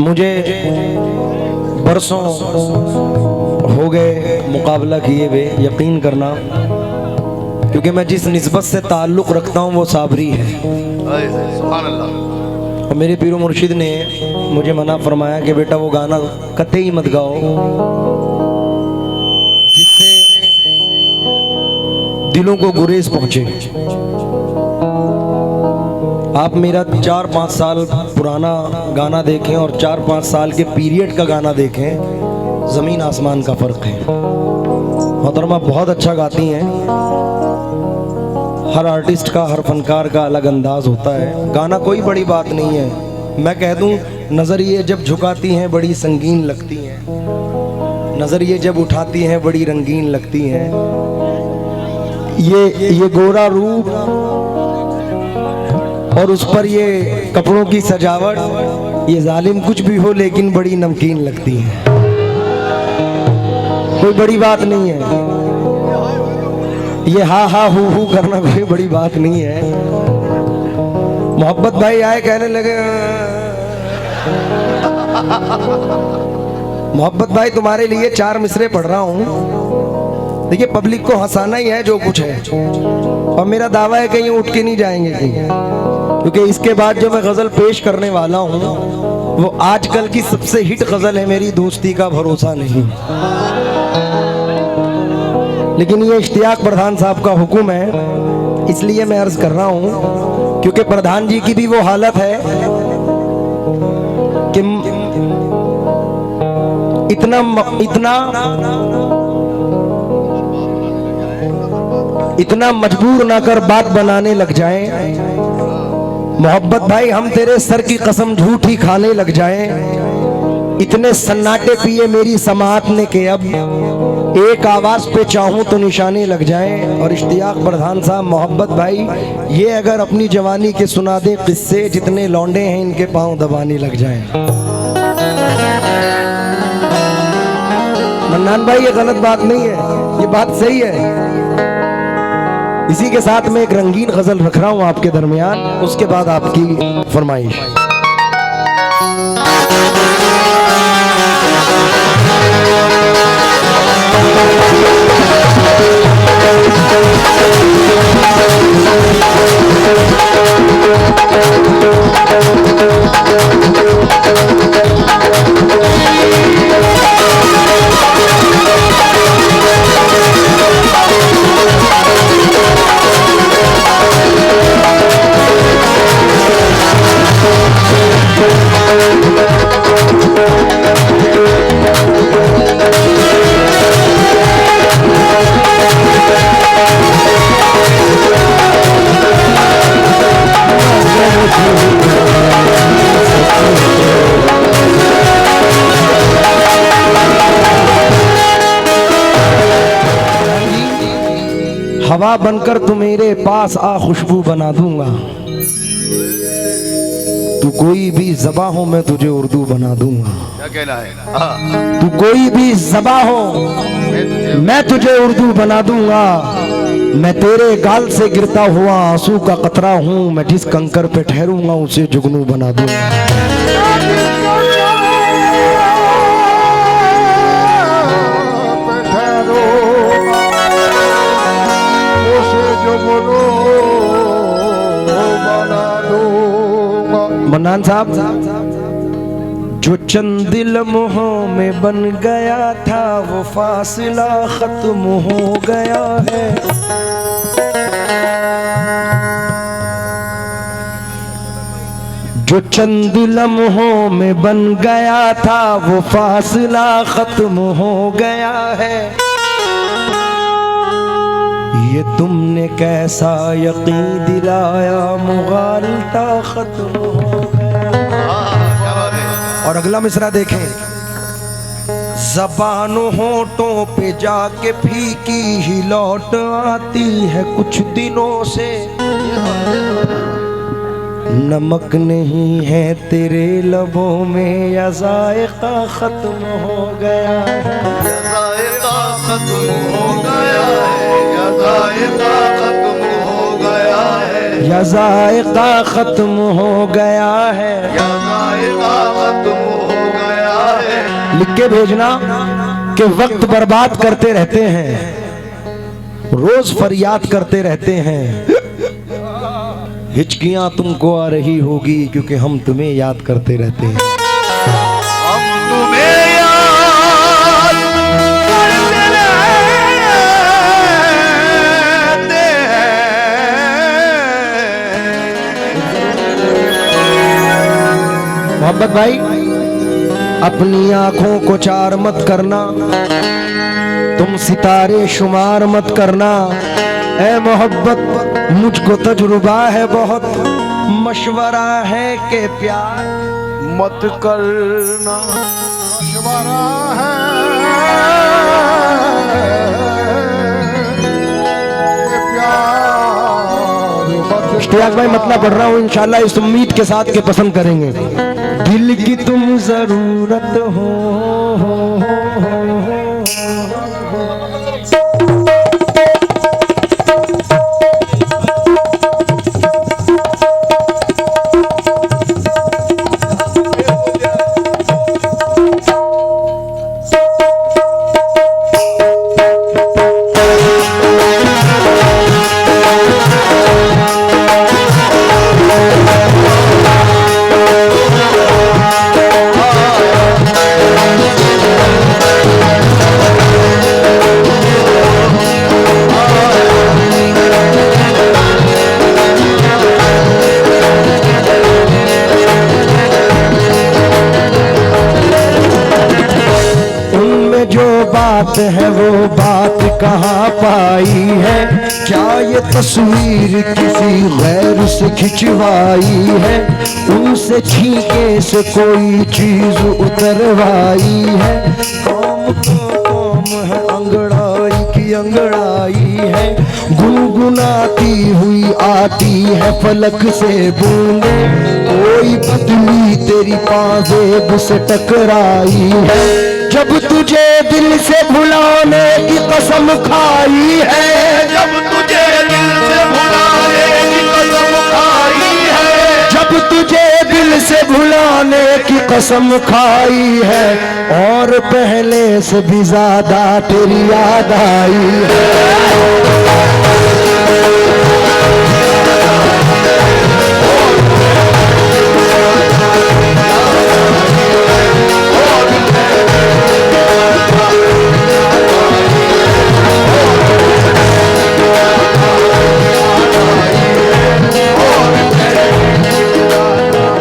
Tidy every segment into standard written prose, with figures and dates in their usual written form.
मुझे बरसों हो गए मुकाबला किए हुए, यकीन करना, क्योंकि मैं जिस निस्बत से ताल्लुक़ रखता हूँ वो साबरी है। सुभान अल्लाह। और मेरे पीरो मुर्शिद ने मुझे मना फरमाया कि बेटा वो गाना कतई मत गाओ जिससे दिलों को गुरेज पहुँचे। आप मेरा 4-5 साल पुराना गाना देखें और 4-5 साल के पीरियड का गाना देखें, ज़मीन आसमान का फ़र्क है। मोहतरमा बहुत अच्छा गाती हैं। हर आर्टिस्ट का, हर फनकार का अलग अंदाज होता है। गाना कोई बड़ी बात नहीं है। मैं कह दूं, नज़रिए जब झुकाती हैं बड़ी संगीन लगती हैं, नज़रिए जब उठाती हैं बड़ी रंगीन लगती हैं। ये गोरा रूप और उस पर ये कपड़ों की सजावट, ये जालिम कुछ भी हो लेकिन बड़ी नमकीन लगती है। कोई बड़ी बात नहीं है। ये हा हा हू करना कोई बड़ी बात नहीं है। मोहब्बत भाई आए, कहने लगे मोहब्बत भाई तुम्हारे लिए 4 मिसरे पढ़ रहा हूँ। देखिए, पब्लिक को हंसाना ही है जो कुछ है, और मेरा दावा है कहीं उठ के नहीं जाएंगे कहीं, क्योंकि इसके बाद जो मैं गजल पेश करने वाला हूँ वो आजकल की सबसे हिट गजल है, मेरी दोस्ती का भरोसा नहीं। लेकिन ये इश्तियाक प्रधान साहब का हुक्म है, इसलिए मैं अर्ज कर रहा हूँ, क्योंकि प्रधान जी की भी वो हालत है कि इतना मजबूर ना कर बात बनाने लग जाएं। मोहब्बत भाई हम तेरे सर की कसम झूठी खाने लग जाएं। इतने सन्नाटे पिए मेरी समाअत ने के अब एक आवाज पे चाहूं तो निशाने लग जाएं। और इश्तियाक प्रधान साहब, मोहब्बत भाई, ये अगर अपनी जवानी के सुना दे किस्से, जितने लौंडे हैं इनके पांव दबाने लग जाएं। मन्नान भाई, ये गलत बात नहीं है, ये बात सही है। इसी के साथ मैं एक रंगीन गजल रख रहा हूं आपके दरमियान, उसके बाद आपकी फरमाइश। हवा बनकर तू मेरे पास आ, खुशबू बना दूंगा। तू कोई भी ज़बा हो मैं तुझे उर्दू बना दूंगा। क्या कहना है? तू कोई भी ज़बा हो मैं तुझे उर्दू बना दूंगा। मैं तेरे गाल से गिरता हुआ आंसू का कतरा हूँ, मैं जिस कंकर पे ठहरूंगा उसे जुगनू बना दूंगा। मन्नान साहब, जो चंद दिल लम्हों में बन गया था वो फासला खत्म हो गया है। जो चंद लम्हों में बन गया था वो फासला खत्म हो गया है। ये तुमने कैसा यकीन दिलाया मुगालता खत्म हो गया। और अगला मिसरा देखें, ज़बानों होठों पे जाके फीकी ही लौट आती है कुछ दिनों से। नमक नहीं है तेरे लबों में या जायका खत्म हो गया है। जायका खत्म हो गया है, या जायका खत्म हो गया या जायका खत्म हो गया है, या जायका खत्म हो गया है। लिख के भेजना कि वक्त बर्बाद करते रहते हैं, रोज फरियाद करते रहते हैं, हिचकियां तुमको आ रही होगी क्योंकि हम तुम्हें याद करते रहते हैं। हम तुम्हें याद करते रहते हैं। मोहब्बत भाई, अपनी आंखों को चार मत करना, तुम सितारे शुमार मत करना। ऐ मोहब्बत मुझको तजुर्बा है बहुत, मशवरा है कि प्यार मत करना, मशवरा है कि प्यार मत। इश्तियाक भाई मतला पढ़ रहा हूँ, इंशाल्लाह इस उम्मीद के साथ के पसंद करेंगे। दिल की तुम जरूरत हो, बात है वो बात कहाँ पाई है, क्या ये तस्वीर किसी गैर से खिंचवाई है, उनसे छीके से कोई चीज उतरवाई है। कौम को कौम है, अंगड़ाई की अंगड़ाई है, गुनगुनाती हुई आती है फलक से बूंदे, कोई बदली तेरी पाजेब से टकराई है। जब तुझे दिल से भुलाने की कसम खाई है, जब तुझे दिल से भुलाने की कसम खाई है, जब तुझे दिल से भुलाने की कसम खाई है, और पहले से भी ज्यादा तेरी याद आई है।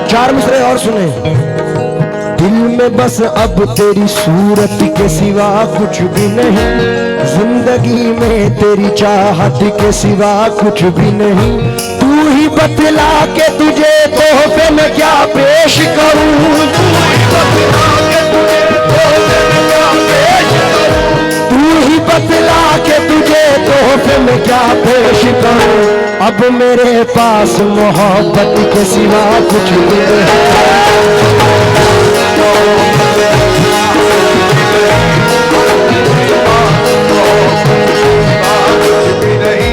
चार मिसरे और सुने। दिल में बस अब तेरी सूरत के सिवा कुछ भी नहीं, जिंदगी में तेरी चाहत के सिवा कुछ भी नहीं। तू ही बतला के तुझे तोहफे में क्या पेश करूं, तू ही बतला के तुझे तोहफे में क्या पेश करूं, तू ही बतला के तुझे तोहफे में क्या पेश करूं। अब मेरे पास मोहब्बत के सिवा कुछ भी नहीं।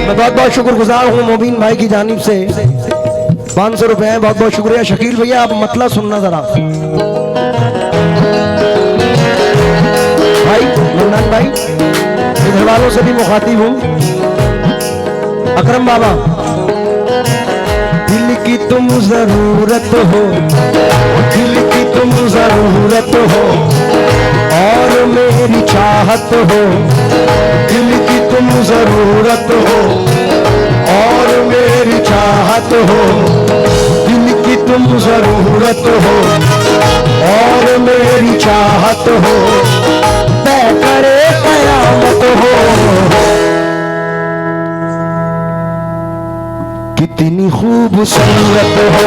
मैं बहुत बहुत शुक्रगुजार हूँ मोबीन भाई की जानिब से 500 रुपए है, बहुत बहुत शुक्रिया। शकील भैया आप मतलब सुनना जरा। भाई मन्नान भाई, घर वालों से भी मुखातिब हूँ। अकरम बाबा, दिल की तुम जरूरत हो, दिल की तुम जरूरत हो, और मेरी चाहत हो, दिल की तुम जरूरत हो, और मेरी चाहत हो, दिल की तुम जरूरत हो, और मेरी चाहत हो, तय करे कयामत हो। कितनी खूबसूरत हो,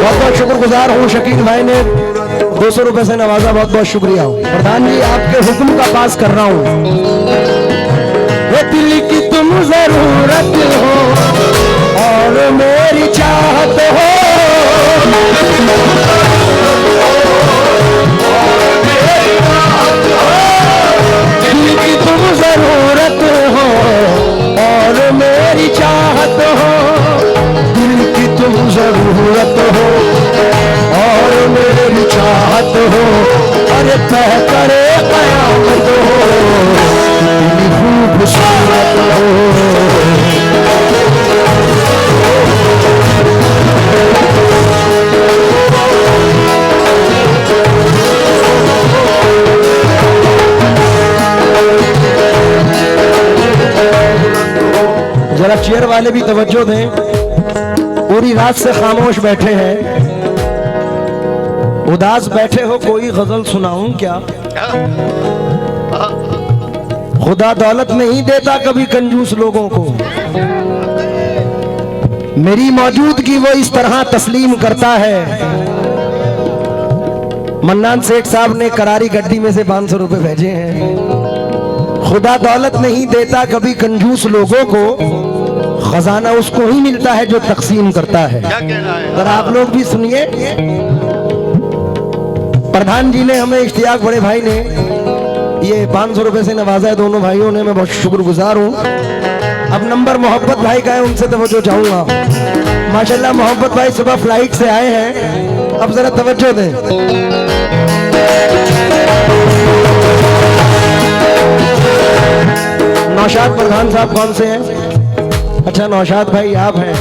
बहुत बहुत शुक्रगुजार हूँ। शकील भाई ने 200 रुपए से नवाजा, बहुत बहुत शुक्रिया। प्रधान जी आपके हुक्म का पास कर रहा हूँ। वो दिल की तुम जरूरत हो और मेरी चाहत हो, दिल की तुम जरूरत हो और मेरी चाहत हो, दिल की तुम जरूरत हो और मेरी चाहत हो, अरे तह करे कयामत हो, इतनी खूबसूरत हो। जरा चेयर वाले भी तवज्जो दें, पूरी रात से खामोश बैठे हैं, उदास बैठे हो, कोई गजल सुनाऊं क्या? खुदा दौलत नहीं देता कभी कंजूस लोगों को, मेरी मौजूदगी वो इस तरह तस्लीम करता है। मन्नान सेठ साहब ने करारी गड्डी में से 500 रुपए भेजे हैं। खुदा दौलत नहीं देता कभी कंजूस लोगों को, खजाना उसको ही मिलता है जो तकसीम करता है। क्या कहना है? और आप लोग भी सुनिए, प्रधान जी ने हमें, इश्तियाक बड़े भाई ने ये 500 रुपए से नवाजा है, दोनों भाइयों ने, मैं बहुत शुक्रगुजार हूँ। अब नंबर मोहब्बत भाई का है, उनसे तवज्जो चाहूंगा। माशाल्लाह मोहब्बत भाई सुबह फ्लाइट से आए हैं, अब जरा तवज्जो दें। नौशाद प्रधान साहब कौन से हैं? अच्छा नौशाद भाई आप हैं।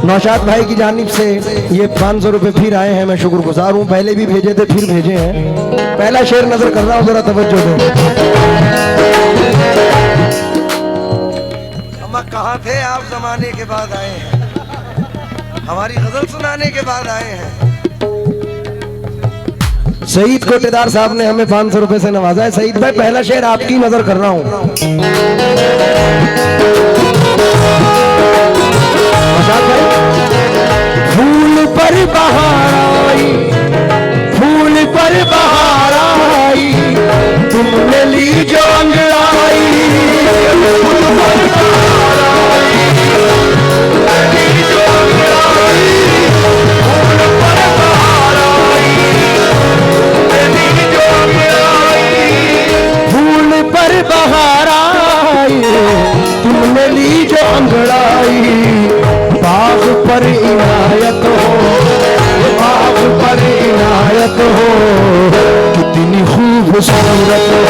नौशाद भाई की जानिब से ये 500 रुपए फिर आए हैं, मैं शुक्रगुजार हूँ। पहले भी भेजे थे, फिर भेजे हैं। पहला शेर नजर कर रहा हूँ, जरा तवज्जो दें। अम्मा कहाँ थे आप? जमाने के बाद आए हैं, हमारी गजल सुनाने के बाद आए हैं। सईद कोटेदार साहब ने हमें 500 रुपए से नवाजा है। सईद भाई पहला शेर आपकी नजर कर रहा हूँ। फूल पर बहार आई, फूल पर बहार आई, तुमने ली जो अंगड़ाई, फूल पर बहार आई, तुमने ली जो अंगड़ाई, फूल पर बहार आई, तुमने ली जो अंगड़ाई, फूल पर बहार आई, तुमने ली जो अंगड़ाई, बाग पर इनायत हो, बाग पर इनायत हो, कितनी खूबसूरत हो।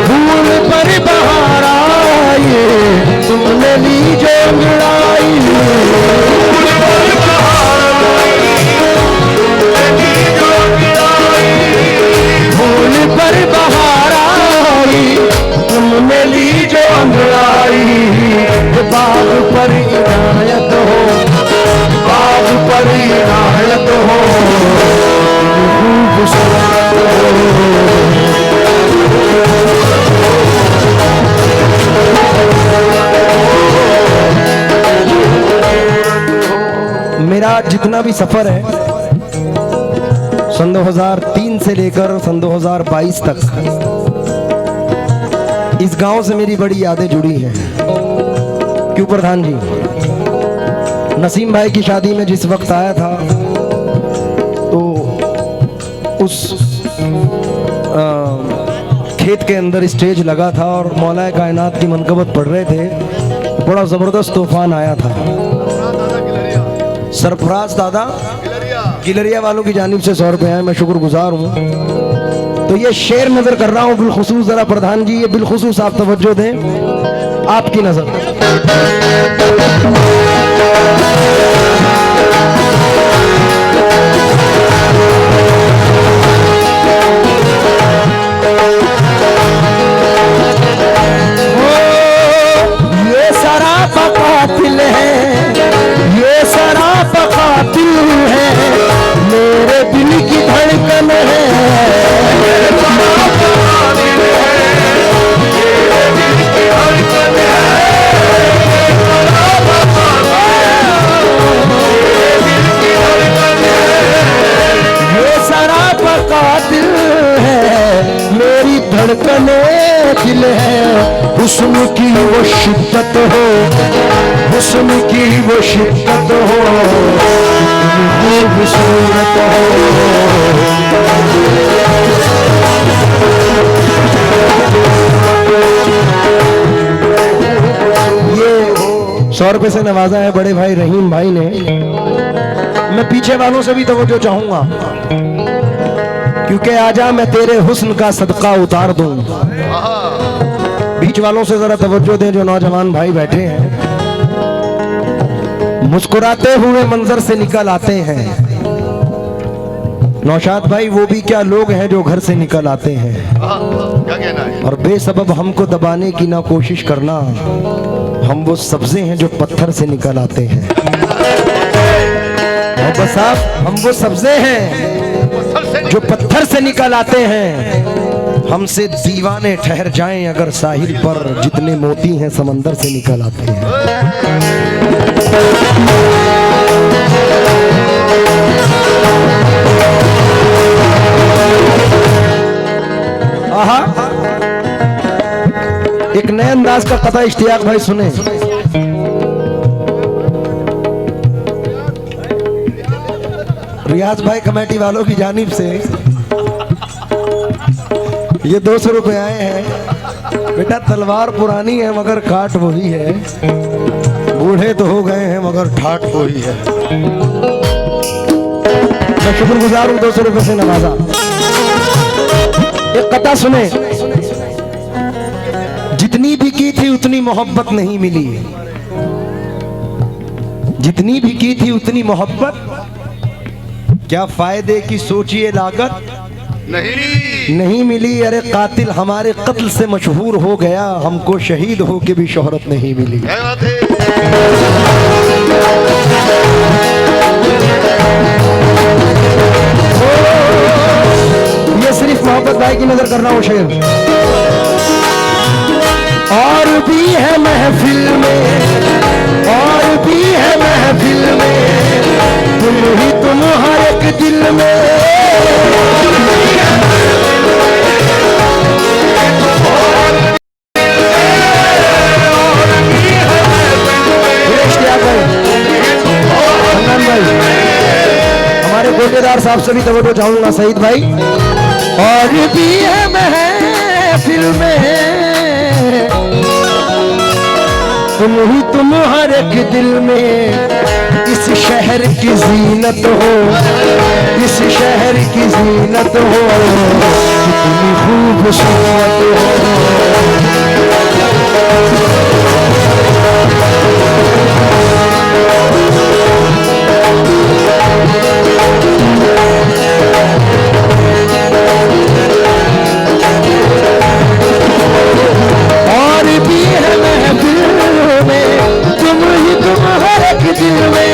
फूल पर बहार आई, तुमने ली जो अंगड़ाई, फूल पर बहार आई, तुमने ली जो अंगड़ाई, फूल पर बहार आई, तुमने ली जो अंगड़ाई, बाग पर इनायत हो, बाग पर इनायत हो, खूबसूरत हो। मेरा जितना भी सफर है सन 2003 से लेकर सन 2022 तक, इस गांव से मेरी बड़ी यादें जुड़ी हैं। क्यों प्रधान जी? नसीम भाई की शादी में जिस वक्त आया था तो उस खेत के अंदर स्टेज लगा था और मौलाए कायनात की मनकबत पढ़ रहे थे। बड़ा जबरदस्त तूफान आया था। सरफराज दादा गिलरिया वालों की जानिब से 100 रुपए है, मैं शुक्रगुजार हूँ। तो ये शेर नजर कर रहा हूँ बिलखुसूस, जरा प्रधान जी ये बिलखुसूस आप तवज्जो दें, आपकी नजर। ये सरापा कातिल है, ये सरापा कातिल है, धड़कने दिल है, हुस्न की वो शिद्दत हो, हुस्न की वो शिद्दत हो, कितनी खूबसूरत हो। ये 100 रुपए से नवाजा है बड़े भाई रहीम भाई ने। मैं पीछे वालों से भी तवज्जो चाहूंगा, क्योंकि आजा मैं तेरे हुस्न का सदका उतार दूं। बीच वालों से जरा तवज्जो दें जो नौजवान भाई बैठे हैं, मुस्कुराते हुए मंजर से निकल आते हैं। नौशाद भाई वो भी क्या लोग हैं जो घर से निकल आते हैं, क्या कहना है? और बेसबब हमको दबाने की ना कोशिश करना, हम वो सब्जे हैं जो पत्थर से निकल आते हैं। मोहब्बत साहब हम वो सब्जे हैं जो पत्थर से निकल आते हैं। हमसे दीवाने ठहर जाएं अगर साहिल पर, जितने मोती हैं समंदर से निकल आते हैं। आहा, एक नए अंदाज का कथा इश्तियाक भाई सुने। रियाज भाई कमेटी वालों की जानिब से ये 200 रुपए आए हैं। बेटा तलवार पुरानी है मगर काट वही है, बूढ़े तो हो गए हैं मगर ठाट वही है। मैं शुक्रगुजार हूं 200 रुपए से नवाजा। एक कथा सुने। जितनी भी की थी उतनी मोहब्बत नहीं मिली, जितनी भी की थी उतनी मोहब्बत, क्या फायदे की सोचिए लागत नहीं मिली। अरे कातिल हमारे कत्ल से मशहूर हो गया, हमको शहीद हो के भी शोहरत नहीं मिली। ये सिर्फ मोहब्बत भाई की नजर कर रहा हूं शेर। और भी है महफिल में, और भी है महफिल में, तुम ही तुम हर एक दिल में। हमारे गोटेदार साहब से भी तवज्जो चाहूंगा सईद भाई। और भी है महफिल में, तुम ही तुम हर एक दिल में। इस शहर की जीनत हो, इस शहर की जीनत हो, कितनी खूबसूरत हो। और भी है महफिल में, तुम ही तुम हर एक दिल में।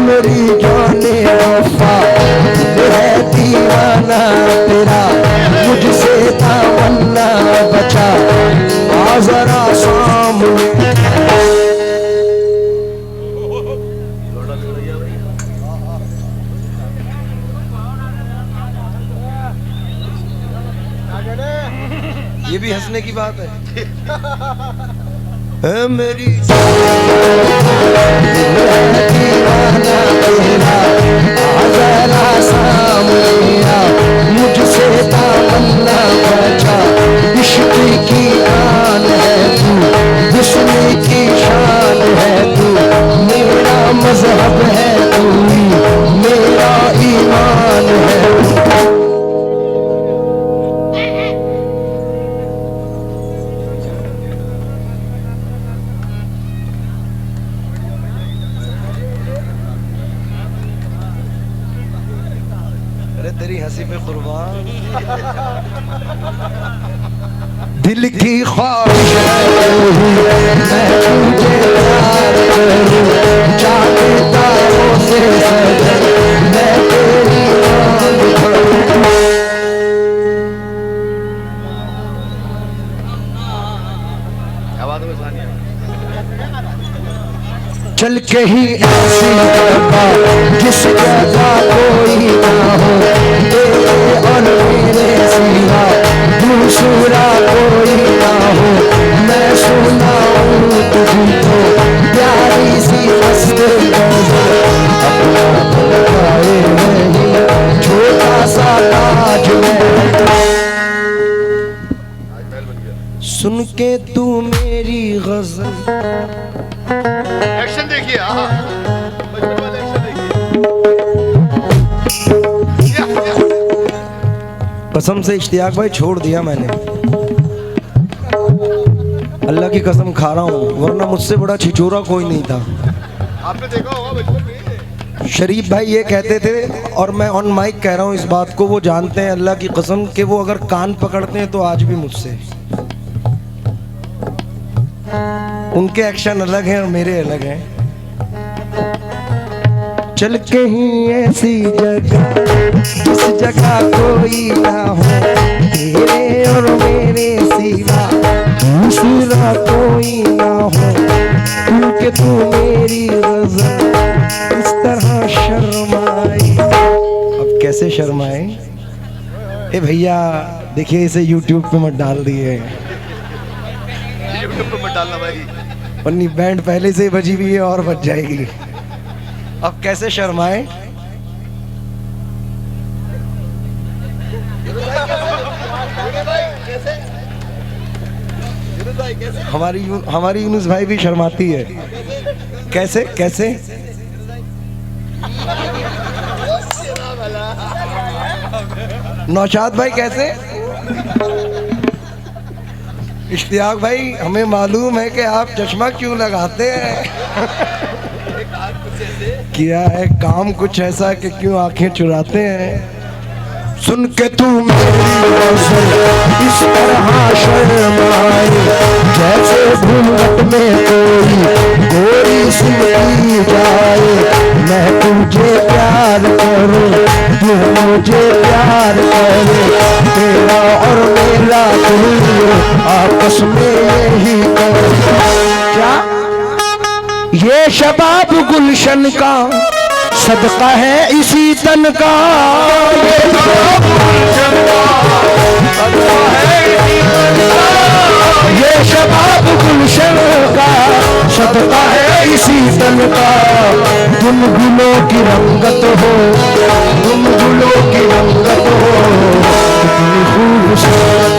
मेरी जाने वफा है दीवाना तेरा, मुझसे तमन्ना बचा आ जरा सामने। ये भी हंसने की बात है। मेरी दीवाना तेरा आ जरा सामने, मुझसे तमन्ना बचा। इश्क की आन है तू, हुस्न की शान है तू, मेरा मजहब है तू, मेरा ईमान है। तेरी हंसी पे कुर्बान। दिल की ख्वाहिश है मैं तुझे प्यार करूं, चाहे तारों से सजन मैं तेरी मांग भरूं। के ही ऐसी जगह जिस जगह कोई ना हो, तेरे और मेरे सिवा दूसरा कोई ना हो। मैं सुनाऊं तुझको प्यारी सी मस्त गज़ल, अपना लगाए नहीं छोटा सा ताज महल। सुन के तू मेरी गज़ल। एक्शन देखिए, बचपन वाला एक्शन देखिए। कसम से इश्तियाक भाई छोड़ दिया मैंने, अल्लाह की कसम खा रहा हूँ, वरना मुझसे बड़ा छिचोरा कोई नहीं था। आपने देखा होगा बचपन में। शरीफ भाई ये कहते थे, और मैं ऑन माइक कह रहा हूँ इस बात को, वो जानते हैं अल्लाह की कसम कि वो अगर कान पकड़ते हैं तो आज भी मुझसे। उनके एक्शन अलग हैं और मेरे अलग हैं। चल के ही ऐसी जगह जिस जगह कोई ना हो, तेरे और मेरे सिवा दूसरा कोई ना हो। क्योंकि तू मेरी गज़ल इस तरह शर्माई। अब कैसे शर्माए? ए भैया देखिए, इसे यूट्यूब पे मत डाल दिए, यूट्यूब पे मत डालना भाई, वरनी बैंड पहले से ही बजी हुई है और बज जाएगी। अब कैसे शर्माए? हमारी यूनुस भाई भी शर्माती है। कैसे कैसे? नौशाद भाई कैसे? इश्तियाक भाई हमें मालूम है कि आप चश्मा क्यों लगाते हैं। किया है काम कुछ ऐसा कि क्यों आंखें चुराते हैं। सुन के तू मेरी गज़ल इस तरह शर्माए, जैसे घूंघट में कोई गोरी सिमटी जाए। मैं तुझे प्यार करूं, तू मुझे प्यार करे, तेरा और मेरा दिल आपस में यही करे। क्या ये शबाब गुलशन का सदका है इसी तन का? ये शबाब गुलशन का सदका है इसी तन का। ये शबाब गुलशन का सदका है इसी तन का। तुम गुलों की रंगत हो, तुम गुलों की रंगत हो, कितनी खूबसूरत